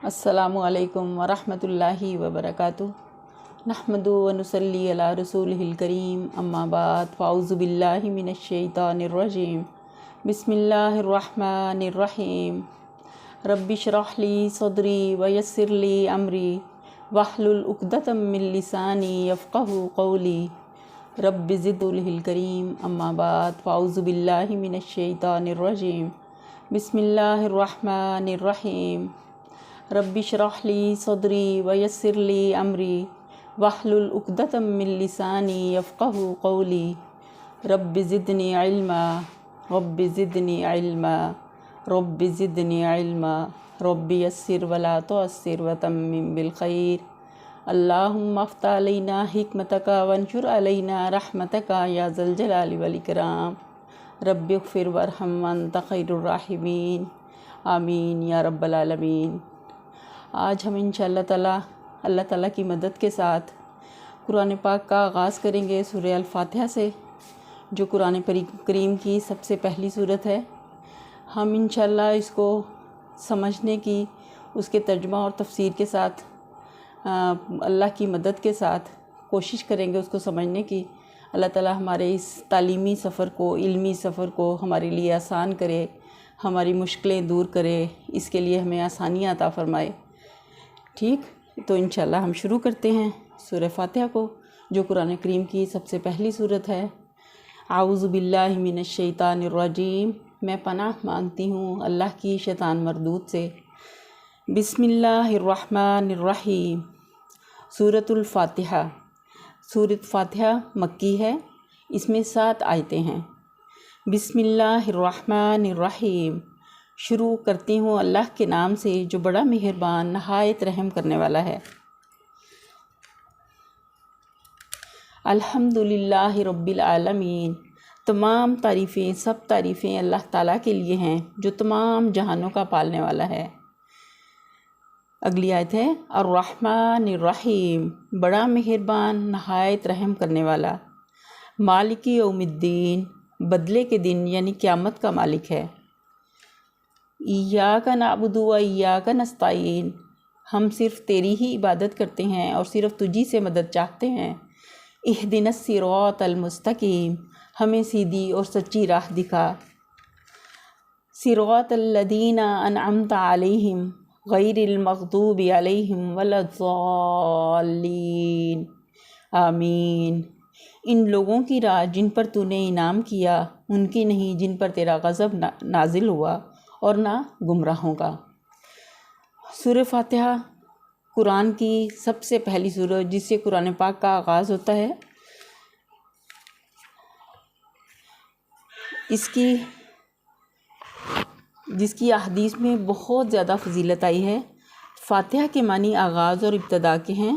السلام علیکم ورحمۃ اللہ وبرکاتہ۔ نحمد و نصلی علی رسولہ الکریم، اما بعد، فاعوذ باللہ من الشیطان الرجیم، بسم اللہ الرحمن الرحیم۔ رب اشرح لی صدری ویسر لی امری واحلل عقدۃ من لسانی یفقہوا قولی۔ رب زد الکریم، اما بعد، فاعوذ باللہ من الشیطان الرجیم، بسم اللہ الرحمن الرحیم۔ رب اشرح لی صدری ویسر لی امری واحلل عقدۃ من لسانی یفقہوا قولی۔ رب زدنی علما رب زدنی علما رب زدنی علما رب یسر ولا تعسر وتمم بالخیر۔ اللہم افتح علینا حکمتک وانشر علینا رحمتک یا ذا الجلال والاکرام۔ رب اغفر وارحم وانت خیر الراحمین، آمین یا رب العالمین۔ آج ہم انشاءاللہ تعالیٰ اللہ تعالیٰ کی مدد کے ساتھ قرآن پاک کا آغاز کریں گے سورہ الفاتحہ سے، جو قرآن کریم کی سب سے پہلی سورت ہے۔ ہم انشاءاللہ اس کو سمجھنے کی، اس کے ترجمہ اور تفسیر کے ساتھ، اللہ کی مدد کے ساتھ کوشش کریں گے اس کو سمجھنے کی۔ اللہ تعالیٰ ہمارے اس تعلیمی سفر کو، علمی سفر کو ہمارے لیے آسان کرے، ہماری مشکلیں دور کرے، اس کے لیے ہمیں آسانیاں عطا فرمائے۔ ٹھیک، تو انشاءاللہ ہم شروع کرتے ہیں سورہ فاتحہ کو، جو قرآن کریم کی سب سے پہلی سورت ہے۔ اعوذ باللہ من الشیطان الرجیم، میں پناہ مانگتی ہوں اللہ کی شیطان مردود سے۔ بسم اللہ الرحمن الرحیم۔ سورۃ الفاتحہ۔ سورۃ فاتحہ مکی ہے، اس میں 7 آیتیں ہیں۔ بسم اللہ الرحمن الرحیم، شروع کرتی ہوں اللہ کے نام سے جو بڑا مہربان نہایت رحم کرنے والا ہے۔ الحمدللہ رب العالمین، تمام تعریفیں، سب تعریفیں اللہ تعالیٰ کے لیے ہیں جو تمام جہانوں کا پالنے والا ہے۔ اگلی آیت ہے الرحمن الرحیم، بڑا مہربان نہایت رحم کرنے والا۔ مالک یوم الدین، بدلے کے دن یعنی قیامت کا مالک ہے۔ ایاک نعبد و ایاک نستعین، ہم صرف تیری ہی عبادت کرتے ہیں اور صرف تجھی سے مدد چاہتے ہیں۔ اہدنا الصراط المستقیم، ہمیں سیدھی اور سچی راہ دکھا۔ صراط الذین انعمت علیہم غیر المغضوب علیہم ولا الضالین، آمین۔ ان لوگوں کی راہ جن پر تو نے انعام کیا، ان کی نہیں جن پر تیرا غضب نازل ہوا، اور نہ گمراہوں کا۔ سورہ فاتحہ قرآن کی سب سے پہلی سورت جس سے قرآن پاک کا آغاز ہوتا ہے۔ جس کی احادیث میں بہت زیادہ فضیلت آئی ہے۔ فاتحہ کے معنی آغاز اور ابتدا کے ہیں،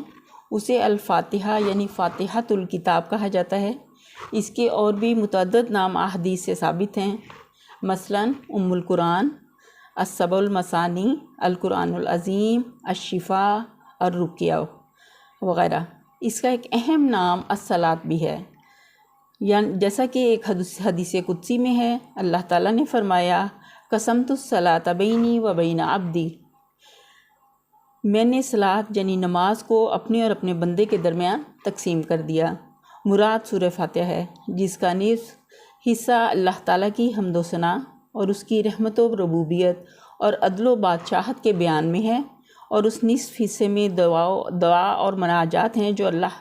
اسے الفاتحہ یعنی فاتحۃ الکتاب کہا جاتا ہے۔ اس کے اور بھی متعدد نام احادیث سے ثابت ہیں، مثلاً ام القرآن، السبع المثانی، القرآن العظیم، الشفاء، الرقیہ وغیرہ۔ اس کا ایک اہم نام الصلاۃ بھی ہے، یعنی جیسا کہ ایک حدیث قدسی میں ہے، اللہ تعالیٰ نے فرمایا قسمت الصلاۃ بینی و بین عبدی، میں نے صلاۃ یعنی نماز کو اپنے اور اپنے بندے کے درمیان تقسیم کر دیا۔ مراد سورہ فاتحہ ہے، جس کا نصف حصہ اللہ تعالیٰ کی حمد و ثنا اور اس کی رحمت و ربوبیت اور عدل و بادشاہت کے بیان میں ہے، اور اس نصف حصے میں دعا اور مناجات ہیں جو اللہ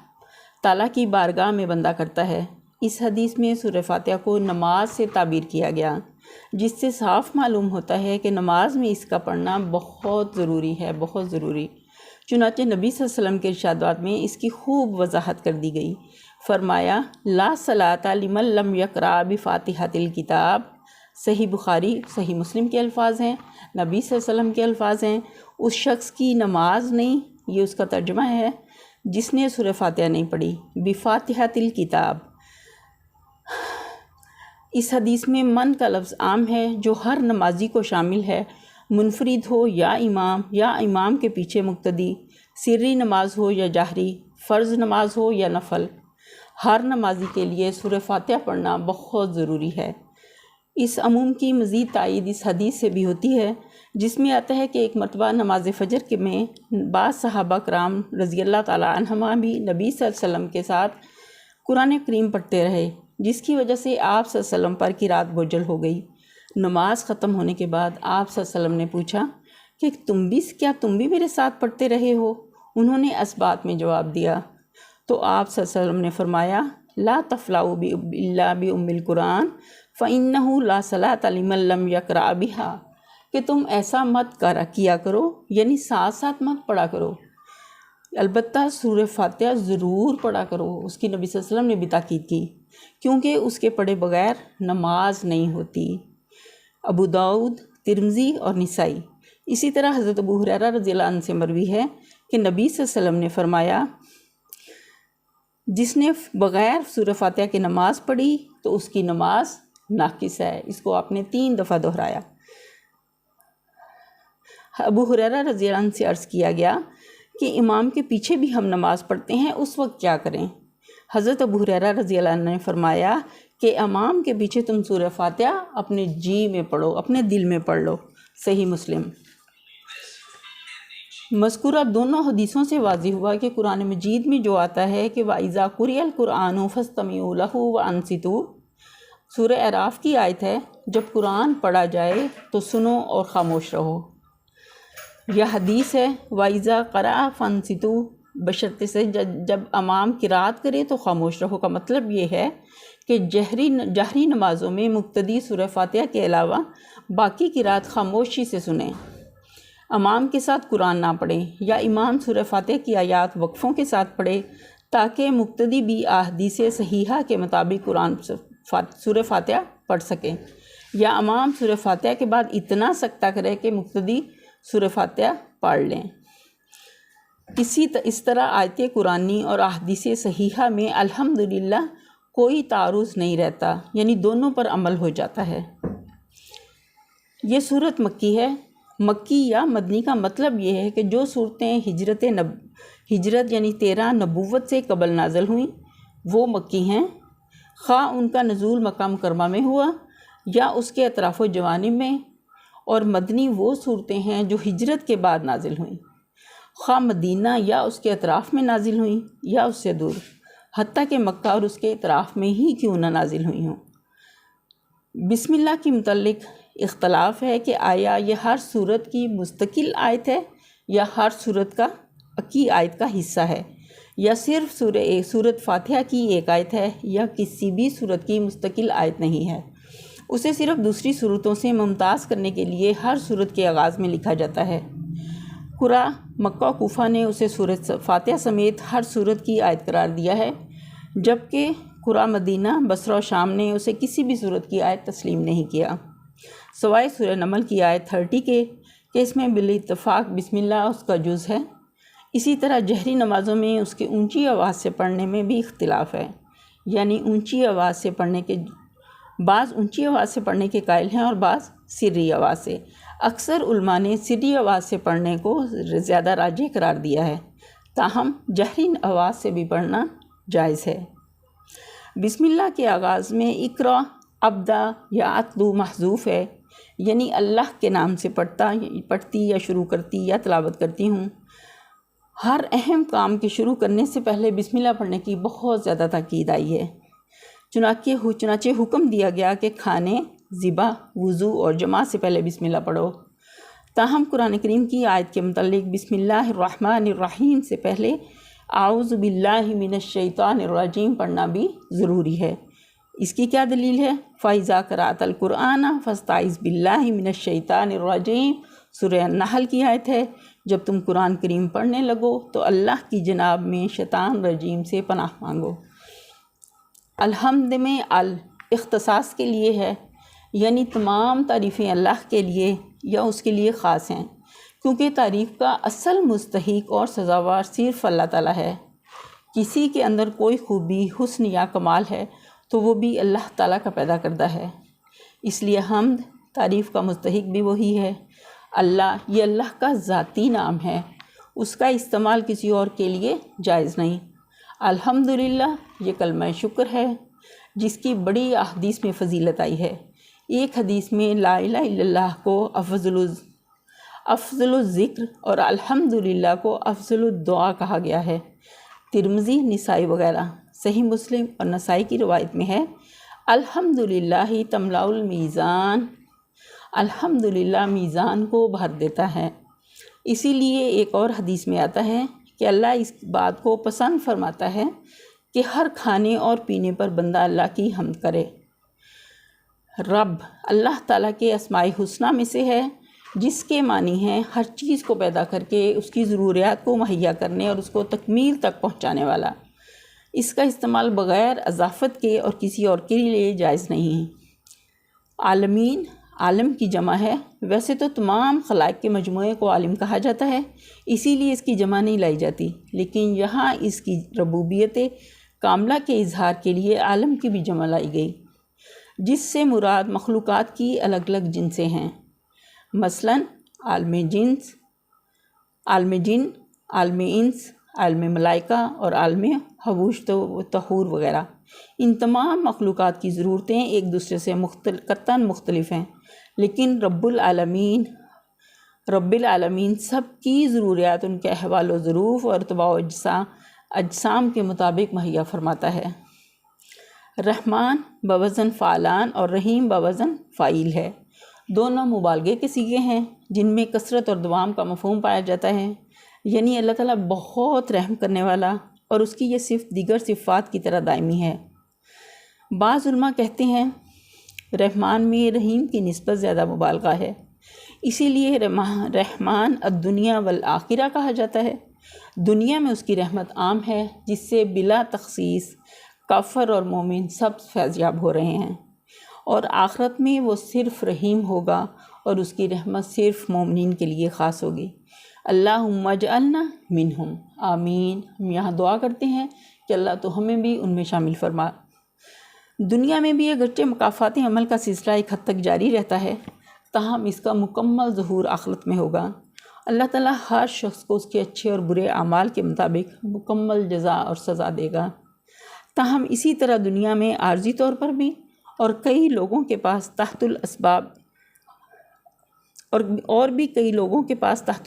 تعالیٰ کی بارگاہ میں بندہ کرتا ہے۔ اس حدیث میں سورہ فاتحہ کو نماز سے تعبیر کیا گیا، جس سے صاف معلوم ہوتا ہے کہ نماز میں اس کا پڑھنا بہت ضروری ہے، بہت ضروری۔ چنانچہ نبی صلی اللہ علیہ وسلم کے ارشادات میں اس کی خوب وضاحت کر دی گئی۔ فرمایا لا صلاۃ لمن لم یقرأ بفاتحۃ الکتاب، صحیح بخاری صحیح مسلم کے الفاظ ہیں، نبی صلی اللہ علیہ وسلم کے الفاظ ہیں، اس شخص کی نماز نہیں، یہ اس کا ترجمہ ہے، جس نے سورہ فاتحہ نہیں پڑھی، بفاتحۃ الکتاب۔ اس حدیث میں من کا لفظ عام ہے جو ہر نمازی کو شامل ہے، منفرد ہو یا امام کے پیچھے مقتدی، سری نماز ہو یا جہری، فرض نماز ہو یا نفل، ہر نمازی کے لیے سورہ فاتحہ پڑھنا بہت ضروری ہے۔ اس عموم کی مزید تائید اس حدیث سے بھی ہوتی ہے جس میں آتا ہے کہ ایک مرتبہ نماز فجر کے میں بعض صحابہ کرام رضی اللہ تعالیٰ عنہما بھی نبی صلی اللہ علیہ وسلم کے ساتھ قرآن کریم پڑھتے رہے، جس کی وجہ سے آپ صلی اللہ علیہ وسلم پر کی رات بوجھل ہو گئی۔ نماز ختم ہونے کے بعد آپ صلی اللہ علیہ وسلم نے پوچھا کہ تم بھی میرے ساتھ پڑھتے رہے ہو؟ انہوں نے اسبات میں جواب دیا تو آپ صلی اللہ علیہ وسلم نے فرمایا لا تفلحوا الا بأم القرآن فإنه لا صلاة لمن لم يقرأ بها، کہ تم ایسا مت کیا کرو، یعنی ساتھ ساتھ مت پڑھا کرو، البتہ سورہ فاتحہ ضرور پڑھا کرو۔ اس کی نبی صلی اللہ علیہ وسلم نے بھی تاکید کی کیونکہ اس کے پڑھے بغیر نماز نہیں ہوتی۔ ابو داؤد، ترمذی اور نسائی۔ اسی طرح حضرت ابو ہریرہ رضی اللہ عنہ سے مروی ہے کہ نبی صلی اللہ علیہ وسلم نے فرمایا جس نے بغیر سورہ فاتحہ کی نماز پڑھی تو اس کی نماز ناقص ہے۔ اس کو آپ نے 3 دفعہ دہرایا۔ ابو ہریرہ رضی اللہ عنہ سے عرض کیا گیا کہ امام کے پیچھے بھی ہم نماز پڑھتے ہیں، اس وقت کیا کریں؟ حضرت ابو ہریرہ رضی اللہ عنہ نے فرمایا کہ امام کے پیچھے تم سورہ فاتحہ اپنے جی میں پڑھو، اپنے دل میں پڑھ لو۔ صحیح مسلم۔ مذکورہ دونوں حدیثوں سے واضح ہوا کہ قرآن مجید میں جو آتا ہے کہ وَإِذَا قُرِئَ الْقُرْآنُ فَاسْتَمِعُوا لَهُ وَأَنصِتُوا، سورہ اعراف کی آیت ہے، جب قرآن پڑھا جائے تو سنو اور خاموش رہو۔ یہ حدیث ہے وَإِذَا قَرَأَ فَانصِتُوا، بشرط سے جب امام قرات کرے تو خاموش رہو کا مطلب یہ ہے کہ جہری نمازوں میں مقتدی سورہ فاتحہ کے علاوہ باقی قرات خاموشی سے سنیں، امام کے ساتھ قرآن نہ پڑھیں، یا امام سورہ فاتحہ کی آیات وقفوں کے ساتھ پڑھے تاکہ مقتدی بھی احادیث صحیحہ کے مطابق سورہ فاتحہ پڑھ سکیں، یا امام سورہ فاتحہ کے بعد اتنا سکتہ کرے کہ مقتدی سورہ فاتحہ پڑھ لیں۔ اس طرح آیت قرآنی اور احادیث صحیحہ میں الحمدللہ کوئی تعارض نہیں رہتا، یعنی دونوں پر عمل ہو جاتا ہے۔ یہ صورت مکی ہے۔ مکی یا مدنی کا مطلب یہ ہے کہ جو صورتیں ہجرت یعنی 13 نبوت سے قبل نازل ہوئیں وہ مکی ہیں، خواہ ان کا نزول مکہ مکرمہ میں ہوا یا اس کے اطراف و جوانب میں، اور مدنی وہ صورتیں ہیں جو ہجرت کے بعد نازل ہوئیں، خواہ مدینہ یا اس کے اطراف میں نازل ہوئیں یا اس سے دور، حتیٰ کہ مکہ اور اس کے اطراف میں ہی کیوں نہ نازل ہوئی ہوں۔ بسم اللہ کے متعلق اختلاف ہے کہ آیا یہ ہر صورت کی مستقل آیت ہے یا ہر صورت کی آیت کا حصہ ہے، یا صرف سورۃ فاتحہ کی ایک آیت ہے، یا کسی بھی صورت کی مستقل آیت نہیں ہے۔ اسے صرف دوسری صورتوں سے ممتاز کرنے کے لیے ہر صورت کے آغاز میں لکھا جاتا ہے۔ قرآ مکہ و کوفہ نے اسے سورۃ فاتحہ سمیت ہر صورت کی آیت قرار دیا ہے، جبکہ قرآ مدینہ، بصرہ و شام نے اسے کسی بھی صورت کی آیت تسلیم نہیں کیا، سوائے سورہ نمل کی آیت 30 کے کہ اس میں بالاتفاق بسم اللہ اس کا جز ہے۔ اسی طرح جہری نمازوں میں اس کے اونچی آواز سے پڑھنے میں بھی اختلاف ہے، یعنی بعض اونچی آواز سے پڑھنے کے قائل ہیں اور بعض سری آواز سے۔ اکثر علماء نے سری آواز سے پڑھنے کو زیادہ راجح قرار دیا ہے، تاہم جہری آواز سے بھی پڑھنا جائز ہے۔ بسم اللہ کے آغاز میں اقرا، ابدا یا اتلو محذوف ہے، یعنی اللہ کے نام سے پڑھتی یا شروع کرتی یا تلاوت کرتی ہوں۔ ہر اہم کام کے شروع کرنے سے پہلے بسم اللہ پڑھنے کی بہت زیادہ تاکید آئی ہے، چنانچہ حکم دیا گیا کہ کھانے، ذبح، وضو اور جماعت سے پہلے بسم اللہ پڑھو۔ تاہم قرآن کریم کی آیت کے متعلق بسم اللہ الرحمن الرحیم سے پہلے اعوذ باللہ من الشیطان الرجیم پڑھنا بھی ضروری ہے۔ اس کی کیا دلیل ہے؟ فَإِذَا قَرَأْتَ الْقُرْآنَ فَاسْتَعِذْ بِاللَّهِ مِنَ الشَّيْطَانِ الرَّجِيمِ، سورہ النحل کی آیت ہے، جب تم قرآن کریم پڑھنے لگو تو اللہ کی جناب میں شیطان رجیم سے پناہ مانگو۔ الحمد میں اختصاص کے لیے ہے، یعنی تمام تعریفیں اللہ کے لیے یا اس کے لیے خاص ہیں، کیونکہ تعریف کا اصل مستحق اور سزاوار صرف اللہ تعالیٰ ہے۔ کسی کے اندر کوئی خوبی، حسن یا کمال ہے تو وہ بھی اللہ تعالیٰ کا پیدا کردہ ہے، اس لیے حمد، تعریف کا مستحق بھی وہی ہے۔ یہ اللہ کا ذاتی نام ہے، اس کا استعمال کسی اور کے لیے جائز نہیں۔ الحمدللہ یہ کلمہ شکر ہے جس کی بڑی احادیث میں فضیلت آئی ہے۔ ایک حدیث میں لا الہ الا اللہ کو افضل الذکر اور الحمدللہ کو افضل الدعا کہا گیا ہے۔ ترمذی، نسائی وغیرہ۔ صحیح مسلم اور نسائی کی روایت میں ہے الحمدللہ تملأ المیزان، الحمدللہ میزان کو بھر دیتا ہے۔ اسی لیے ایک اور حدیث میں آتا ہے کہ اللہ اس بات کو پسند فرماتا ہے کہ ہر کھانے اور پینے پر بندہ اللہ کی حمد کرے۔ رب اللہ تعالیٰ کے اسماء الحسنہ میں سے ہے، جس کے معنی ہیں ہر چیز کو پیدا کر کے اس کی ضروریات کو مہیا کرنے اور اس کو تکمیل تک پہنچانے والا۔ اس کا استعمال بغیر اضافت کے اور کسی اور کے لیے جائز نہیں ہے۔ عالمین عالم کی جمع ہے، ویسے تو تمام خلائق کے مجموعے کو عالم کہا جاتا ہے، اسی لیے اس کی جمع نہیں لائی جاتی، لیکن یہاں اس کی ربوبیت کاملہ کے اظہار کے لیے عالم کی بھی جمع لائی گئی، جس سے مراد مخلوقات کی الگ الگ جنسیں ہیں، مثلاً عالم جن، عالم انس، عالم ملائکہ اور عالم حوش و طہور وغیرہ۔ ان تمام مخلوقات کی ضرورتیں ایک دوسرے سے قطعاً مختلف ہیں، لیکن رب العالمین سب کی ضروریات ان کے احوال و ظروف اور طباع و اجسام کے مطابق مہیا فرماتا ہے۔ رحمان بوزن فعلان اور رحیم بوزن فاعل ہے، دونوں مبالغے کے صیغے ہیں جن میں کثرت اور دوام کا مفہوم پایا جاتا ہے، یعنی اللہ تعالیٰ بہت رحم کرنے والا، اور اس کی یہ صفت دیگر صفات کی طرح دائمی ہے۔ بعض علماء کہتے ہیں رحمان میں رحیم کی نسبت زیادہ مبالغہ ہے، اسی لیے رحمان الدنیا والآخرہ کہا جاتا ہے۔ دنیا میں اس کی رحمت عام ہے، جس سے بلا تخصیص کافر اور مومن سب فیض یاب ہو رہے ہیں، اور آخرت میں وہ صرف رحیم ہوگا اور اس کی رحمت صرف مومنین کے لیے خاص ہوگی۔ اللہم اجعلنا منہم، آمین۔ ہم یہاں دعا کرتے ہیں کہ اللہ تو ہمیں بھی ان میں شامل فرما۔ دنیا میں بھی اگرچہ مکافات عمل کا سلسلہ ایک حد تک جاری رہتا ہے، تاہم اس کا مکمل ظہور آخرت میں ہوگا۔ اللہ تعالیٰ ہر شخص کو اس کے اچھے اور برے اعمال کے مطابق مکمل جزا اور سزا دے گا۔ تاہم اسی طرح دنیا میں عارضی طور پر بھی اور کئی لوگوں کے پاس تحت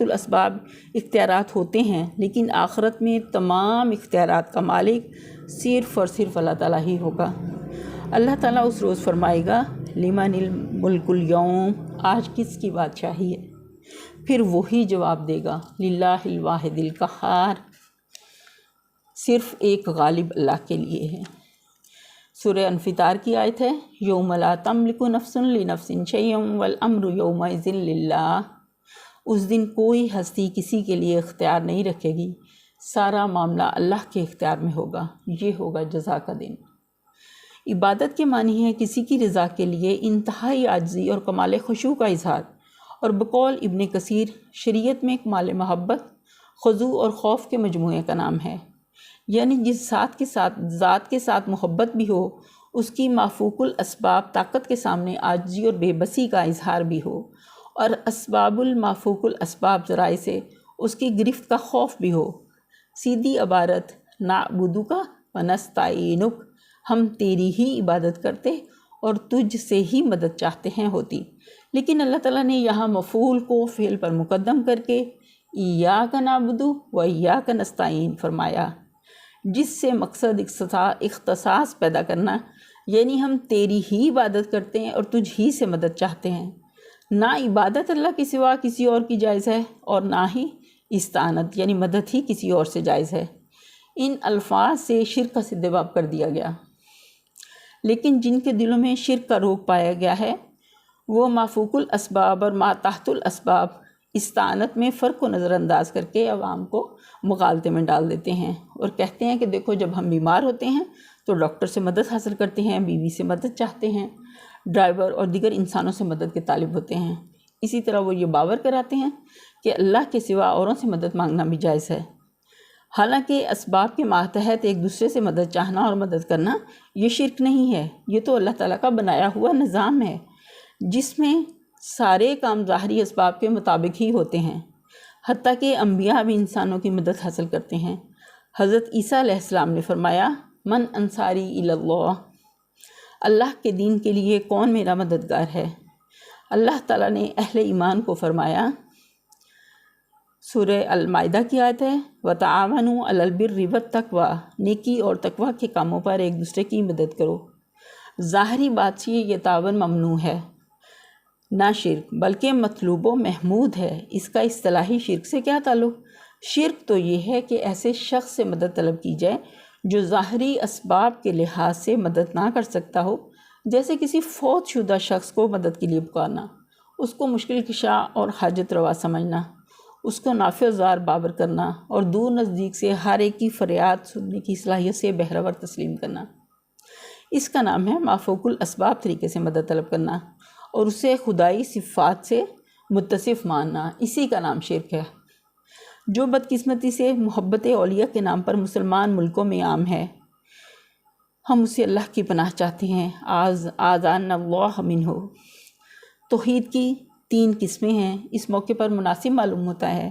الاسباب اختیارات ہوتے ہیں، لیکن آخرت میں تمام اختیارات کا مالک صرف اور صرف اللہ تعالیٰ ہی ہوگا۔ اللہ تعالیٰ اس روز فرمائے گا لمن الملک اليوم، آج کس کی بادشاہی ہے؟ پھر وہی جواب دے گا للہ الواحد القہار، صرف ایک غالب اللہ کے لیے ہے۔ سورہ انفطار کی آیت ہے یوم لا تملک نفس لنفس شیئا والامر یومئذ للہ، اس دن کوئی ہستی کسی کے لیے اختیار نہیں رکھے گی، سارا معاملہ اللہ کے اختیار میں ہوگا، یہ ہوگا جزا کا دن۔ عبادت کے معنی ہے کسی کی رضا کے لیے انتہائی عاجزی اور کمال خشوع کا اظہار، اور بقول ابن کثیر شریعت میں کمال محبت، خضوع اور خوف کے مجموعے کا نام ہے، یعنی جس ذات کے ساتھ محبت بھی ہو، اس کی مافوق الاسباب طاقت کے سامنے عاجزی اور بے بسی کا اظہار بھی ہو، اور اسباب المافوق الاسباب ذرائع سے اس کی گرفت کا خوف بھی ہو۔ سیدھی عبارت نعبدک ونستعینک، ہم تیری ہی عبادت کرتے اور تجھ سے ہی مدد چاہتے ہیں ہوتی، لیکن اللہ تعالیٰ نے یہاں مفعول کو فعل پر مقدم کر کے ایاک نعبد و ایاک نستعین فرمایا، جس سے مقصد اختصاص پیدا کرنا، یعنی ہم تیری ہی عبادت کرتے ہیں اور تجھ ہی سے مدد چاہتے ہیں۔ نہ عبادت اللہ کے سوا کسی اور کی جائز ہے، اور نہ ہی استعانت یعنی مدد ہی کسی اور سے جائز ہے۔ ان الفاظ سے شرک کا سدباب کر دیا گیا، لیکن جن کے دلوں میں شرک کا روگ پایا گیا ہے وہ مافوق الاسباب اور ما تحت الاسباب استعانت میں فرق کو نظر انداز کر کے عوام کو مغالطے میں ڈال دیتے ہیں، اور کہتے ہیں کہ دیکھو جب ہم بیمار ہوتے ہیں تو ڈاکٹر سے مدد حاصل کرتے ہیں، بیوی سے مدد چاہتے ہیں، ڈرائیور اور دیگر انسانوں سے مدد کے طالب ہوتے ہیں۔ اسی طرح وہ یہ باور کراتے ہیں کہ اللہ کے سوا اوروں سے مدد مانگنا بھی جائز ہے، حالانکہ اسباب کے ماتحت ایک دوسرے سے مدد چاہنا اور مدد کرنا یہ شرک نہیں ہے، یہ تو اللہ تعالیٰ کا بنایا ہوا نظام ہے جس میں سارے کام ظاہری اسباب کے مطابق ہی ہوتے ہیں، حتیٰ کہ انبیاء بھی انسانوں کی مدد حاصل کرتے ہیں۔ حضرت عیسیٰ علیہ السلام نے فرمایا من انصاری الی اللہ، اللہ کے دین کے لیے کون میرا مددگار ہے؟ اللہ تعالیٰ نے اہل ایمان کو فرمایا، سورہ المائدہ کی آیت ہے، وَتَعَاوَنُوا عَلَى الْبِرِّ وَالتَّقْوَىٰ، نیکی اور تقوی کے کاموں پر ایک دوسرے کی مدد کرو۔ ظاہری بات سے یہ تعاون ممنوع ہے، نہ شرک، بلکہ مطلوب و محمود ہے۔ اس کا اصطلاحی شرک سے کیا تعلق؟ شرک تو یہ ہے کہ ایسے شخص سے مدد طلب کی جائے جو ظاہری اسباب کے لحاظ سے مدد نہ کر سکتا ہو، جیسے کسی فوت شدہ شخص کو مدد کے لیے پکارنا، اس کو مشکل کشا اور حاجت روا سمجھنا، اس کو نافع زار بابر کرنا اور دور نزدیک سے ہر ایک کی فریاد سننے کی صلاحیت سے بہرور تسلیم کرنا۔ اس کا نام ہے مافوق الاسباب طریقے سے مدد طلب کرنا اور اسے خدائی صفات سے متصف ماننا، اسی کا نام شرک ہے، جو بدقسمتی سے محبت اولیاء کے نام پر مسلمان ملکوں میں عام ہے۔ ہم اسے اللہ کی پناہ چاہتے ہیں، آذان اللہ منہ۔ توحید کی 3 قسمیں ہیں۔ اس موقع پر مناسب معلوم ہوتا ہے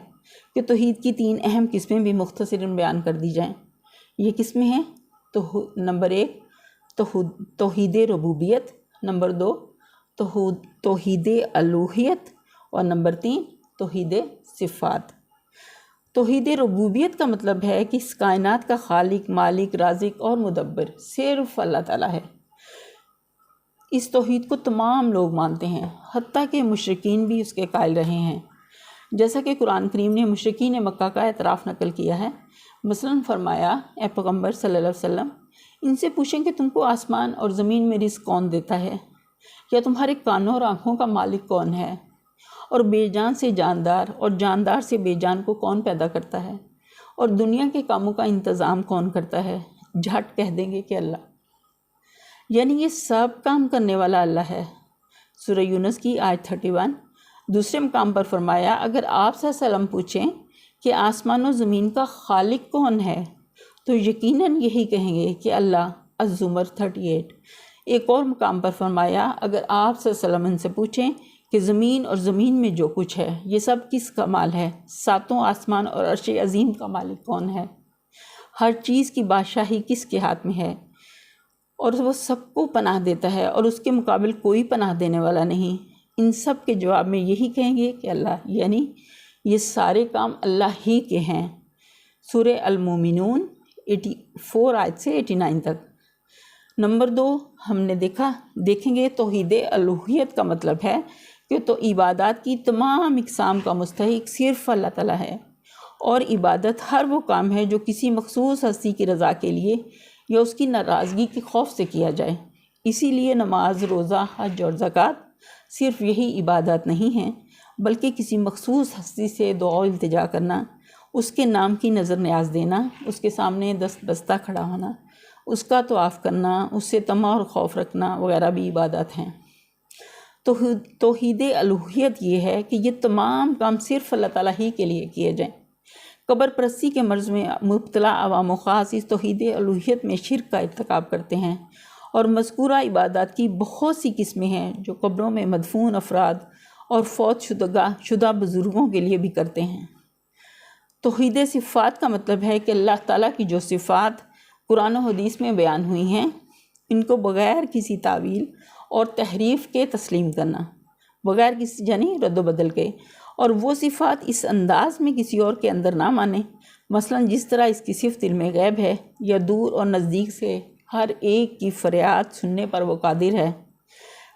کہ توحید کی 3 اہم قسمیں بھی مختصراً بیان کر دی جائیں۔ یہ قسمیں ہیں نمبر 1 توحید ربوبیت، نمبر 2 توحید الوہیت، اور نمبر 3 توحید صفات۔ توحید ربوبیت کا مطلب ہے کہ اس کائنات کا خالق، مالک، رازق اور مدبر صرف اللہ تعالیٰ ہے۔ اس توحید کو تمام لوگ مانتے ہیں، حتیٰ کہ مشرکین بھی اس کے قائل رہے ہیں، جیسا کہ قرآن کریم نے مشرکین مکہ کا اعتراف نقل کیا ہے۔ مثلاً فرمایا، اے پیغمبر صلی اللہ علیہ وسلم، ان سے پوچھیں کہ تم کو آسمان اور زمین میں رزق کون دیتا ہے، یا تمہارے کانوں اور آنکھوں کا مالک کون ہے، اور بے جان سے جاندار اور جاندار سے بے جان کو کون پیدا کرتا ہے، اور دنیا کے کاموں کا انتظام کون کرتا ہے؟ جھٹ کہہ دیں گے کہ اللہ، یعنی یہ سب کام کرنے والا اللہ ہے۔ سورہ یونس کی آیت 31۔ دوسرے مقام پر فرمایا، اگر آپ صلی اللہ علیہ وسلم پوچھیں کہ آسمان و زمین کا خالق کون ہے تو یقیناً یہی کہیں گے کہ اللہ۔ الزمر 38۔ ایک اور مقام پر فرمایا، اگر آپ صلی اللہ علیہ وسلم ان سے پوچھیں کہ زمین اور زمین میں جو کچھ ہے یہ سب کس کا مال ہے، 7 آسمان اور عرش عظیم کا مالک کون ہے، ہر چیز کی بادشاہی کس کے ہاتھ میں ہے، اور وہ سب کو پناہ دیتا ہے اور اس کے مقابل کوئی پناہ دینے والا نہیں، ان سب کے جواب میں یہی کہیں گے کہ اللہ، یعنی یہ سارے کام اللہ ہی کے ہیں۔ سورہ المومنون 84 آیت سے 89 تک۔ نمبر 2 ہم نے دیکھیں گے توحید الوہیت کا مطلب ہے کہ تو عبادات کی تمام اقسام کا مستحق صرف اللہ تعالیٰ ہے، اور عبادت ہر وہ کام ہے جو کسی مخصوص ہستی کی رضا کے لیے یا اس کی ناراضگی کے خوف سے کیا جائے۔ اسی لیے نماز، روزہ، حج اور زکوٰۃ صرف یہی عبادات نہیں ہیں، بلکہ کسی مخصوص ہستی سے دعا و التجا کرنا، اس کے نام کی نظر نیاز دینا، اس کے سامنے دست بستہ کھڑا ہونا، اس کا طواف کرنا، اس سے طمع اور خوف رکھنا وغیرہ بھی عبادات ہیں۔ توحید الوہیت یہ ہے کہ یہ تمام کام صرف اللہ تعالیٰ ہی کے لیے کیے جائیں۔ قبر پرستی کے مرض میں مبتلا عوام و خاص اس توحید الوہیت میں شرک کا ارتکاب کرتے ہیں، اور مذکورہ عبادات کی بہت سی قسمیں ہیں جو قبروں میں مدفون افراد اور فوت شدہ بزرگوں کے لیے بھی کرتے ہیں۔ توحید صفات کا مطلب ہے کہ اللہ تعالیٰ کی جو صفات قرآن و حدیث میں بیان ہوئی ہیں ان کو بغیر کسی تعویل اور تحریف کے تسلیم کرنا، بغیر کسی یعنی رد و بدل کے، اور وہ صفات اس انداز میں کسی اور کے اندر نہ مانیں۔ مثلاً جس طرح اس کی صفت علم غیب ہے، یا دور اور نزدیک سے ہر ایک کی فریاد سننے پر وہ قادر ہے،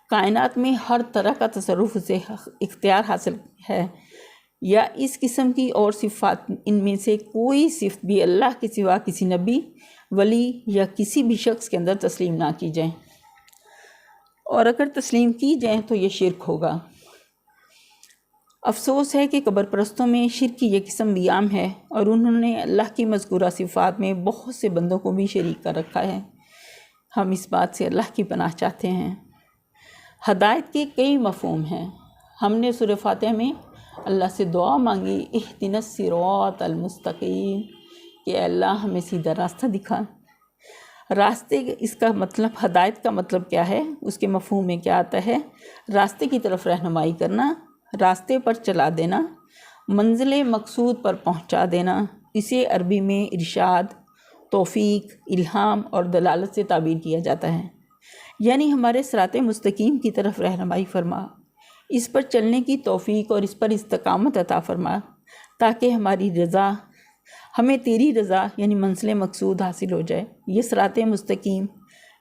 کائنات میں ہر طرح کا تصرف اسے اختیار حاصل ہے، یا اس قسم کی اور صفات، ان میں سے کوئی صفت بھی اللہ کے سوا کسی نبی، ولی یا کسی بھی شخص کے اندر تسلیم نہ کی جائیں، اور اگر تسلیم کی جائیں تو یہ شرک ہوگا۔ افسوس ہے کہ قبر پرستوں میں شرک کی یہ قسم بھی عام ہے، اور انہوں نے اللہ کی مذکورہ صفات میں بہت سے بندوں کو بھی شریک کر رکھا ہے۔ ہم اس بات سے اللہ کی پناہ چاہتے ہیں۔ ہدایت کے کئی مفہوم ہیں۔ ہم نے سورہ فاتحہ میں اللہ سے دعا مانگی، اہدنا الصراط المستقیم، کہ اللہ ہمیں سیدھا راستہ دکھا۔ راستے، اس کا مطلب، ہدایت کا مطلب کیا ہے، اس کے مفہوم میں کیا آتا ہے؟ راستے کی طرف رہنمائی کرنا، راستے پر چلا دینا، منزل مقصود پر پہنچا دینا۔ اسے عربی میں ارشاد، توفیق، الہام اور دلالت سے تعبیر کیا جاتا ہے۔ یعنی ہمارے صراط مستقیم کی طرف رہنمائی فرما، اس پر چلنے کی توفیق اور اس پر استقامت عطا فرما، تاکہ ہمیں تیری رضا یعنی منزل مقصود حاصل ہو جائے۔ یہ صراط مستقیم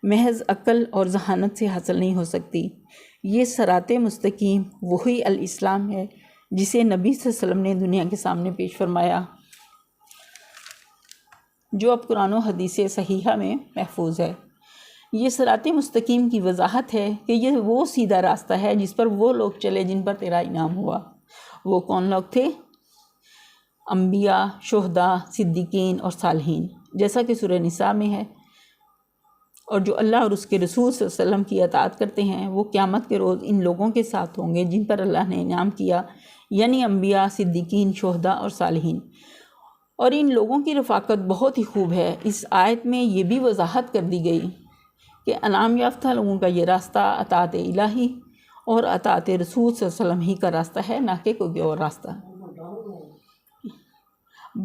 محض عقل اور ذہانت سے حاصل نہیں ہو سکتی، یہ صراط مستقیم وہی الاسلام ہے جسے نبی صلی اللہ علیہ وسلم نے دنیا کے سامنے پیش فرمایا، جو اب قرآن و حدیث صحیحہ میں محفوظ ہے۔ یہ صراط مستقیم کی وضاحت ہے کہ یہ وہ سیدھا راستہ ہے جس پر وہ لوگ چلے جن پر تیرا انعام ہوا۔ وہ کون لوگ تھے؟ انبیاء، شہداء، صدیقین اور صالحین، جیسا کہ سورہ نساء میں ہے۔ اور جو اللہ اور اس کے رسول صلی اللہ علیہ وسلم کی اطاعت کرتے ہیں وہ قیامت کے روز ان لوگوں کے ساتھ ہوں گے جن پر اللہ نے انعام کیا، یعنی انبیاء، صدیقین، شہداء اور صالحین۔ اور ان لوگوں کی رفاقت بہت ہی خوب ہے۔ اس آیت میں یہ بھی وضاحت کر دی گئی کہ انعام یافتہ لوگوں کا یہ راستہ اطاعت الہی اور اطاعت رسول صلی اللہ علیہ وسلم ہی کا راستہ ہے، نہ کہ کوئی اور راستہ۔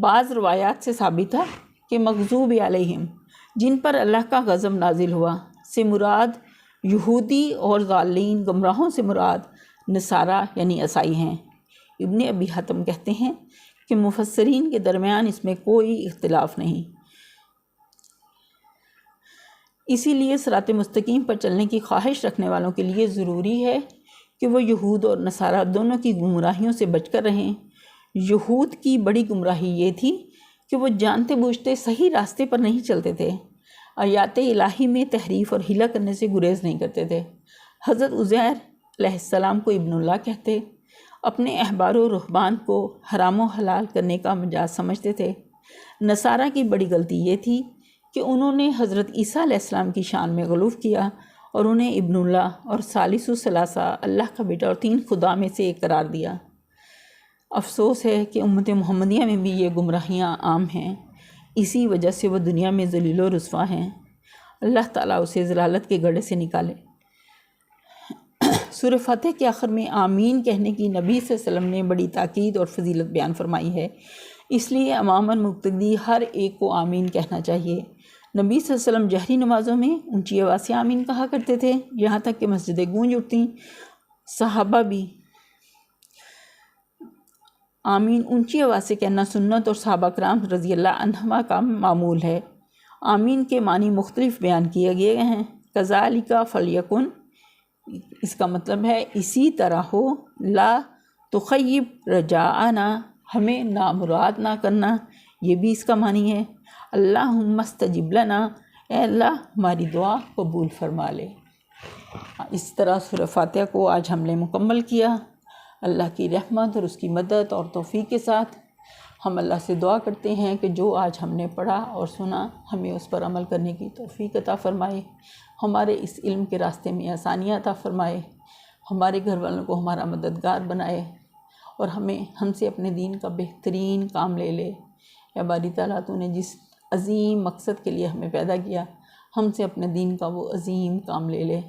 بعض روایات سے ثابت ہے کہ مغضوب علیہم، جن پر اللہ کا غضب نازل ہوا، سے مراد یہودی اور ضالین، گمراہوں سے مراد نصارہ یعنی عیسائی ہیں۔ ابن ابی حاتم کہتے ہیں کہ مفسرین کے درمیان اس میں کوئی اختلاف نہیں۔ اسی لیے صراط مستقیم پر چلنے کی خواہش رکھنے والوں کے لیے ضروری ہے کہ وہ یہود اور نصارہ دونوں کی گمراہیوں سے بچ کر رہیں۔ یہود کی بڑی گمراہی یہ تھی کہ وہ جانتے بوجھتے صحیح راستے پر نہیں چلتے تھے، آیات الہی میں تحریف اور حیلہ کرنے سے گریز نہیں کرتے تھے۔ حضرت عزیر علیہ السلام کو ابن اللہ کہتے، اپنے احبار و رہبان کو حرام و حلال کرنے کا مجاز سمجھتے تھے۔ نصارہ کی بڑی غلطی یہ تھی کہ انہوں نے حضرت عیسیٰ علیہ السلام کی شان میں غلو کیا اور انہیں ابن اللہ اور ثالث الثلاثہ، اللہ کا بیٹا اور تین خدا میں سے ایک قرار دیا۔ افسوس ہے کہ امت محمدیہ میں بھی یہ گمراہیاں عام ہیں، اسی وجہ سے وہ دنیا میں ذلیل و رسوا ہیں۔ اللہ تعالیٰ اسے ضلالت کے گڑھے سے نکالے۔ سورہ فاتح کے آخر میں آمین کہنے کی نبی صلی اللہ علیہ وسلم نے بڑی تاکید اور فضیلت بیان فرمائی ہے، اس لیے عموماً مقتدی ہر ایک کو آمین کہنا چاہیے۔ نبی صلی اللہ علیہ وسلم جہری نمازوں میں اونچی آواز سے آمین کہا کرتے تھے، یہاں تک کہ مسجدیں گونج اٹھتیں۔ صحابہ بھی آمین اونچی آواز سے کہنا سنت اور صحابہ کرام رضی اللہ عنہم کا معمول ہے۔ آمین کے معنی مختلف بیان کیے گئے ہیں۔ کذالک فلیکن، اس کا مطلب ہے اسی طرح ہو، لا تخیب رجاءنا، ہمیں نامراد نہ کرنا، یہ بھی اس کا معنی ہے۔ اللہم استجب لنا، اے اللہ ہماری دعا قبول فرما لے۔ اس طرح سورہ فاتحہ کو آج ہم نے مکمل کیا۔ اللہ کی رحمت اور اس کی مدد اور توفیق کے ساتھ ہم اللہ سے دعا کرتے ہیں کہ جو آج ہم نے پڑھا اور سنا ہمیں اس پر عمل کرنے کی توفیق عطا فرمائے، ہمارے اس علم کے راستے میں آسانیاں عطا فرمائے، ہمارے گھر والوں کو ہمارا مددگار بنائے اور ہم سے اپنے دین کا بہترین کام لے لے۔ یا باری تعالیٰ تو نے جس عظیم مقصد کے لیے ہمیں پیدا کیا، ہم سے اپنے دین کا وہ عظیم کام لے لے۔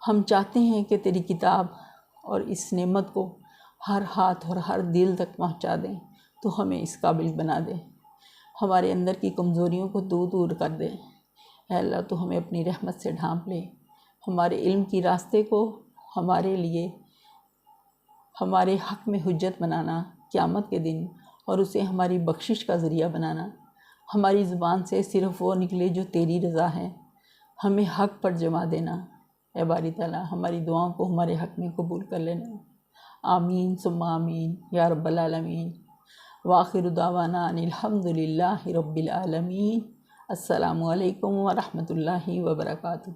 ہم چاہتے ہیں کہ تیری کتاب اور اس نعمت کو ہر ہاتھ اور ہر دل تک پہنچا دیں، تو ہمیں اس قابل بنا دے، ہمارے اندر کی کمزوریوں کو دور دور کر دے۔ اے اللہ تو ہمیں اپنی رحمت سے ڈھانپ لے، ہمارے علم کی راستے کو ہمارے لیے، ہمارے حق میں حجت بنانا قیامت کے دن، اور اسے ہماری بخشش کا ذریعہ بنانا۔ ہماری زبان سے صرف وہ نکلے جو تیری رضا ہے، ہمیں حق پر جمع دینا۔ اے باری تعالیٰ ہماری دعاؤں کو ہمارے حق میں قبول کر لینا۔ آمین ثم آمین یا رب العالمین۔ وآخر دعوانا ان الحمد للہ رب العالمین۔ السلام علیکم ورحمۃ اللہ وبرکاتہ۔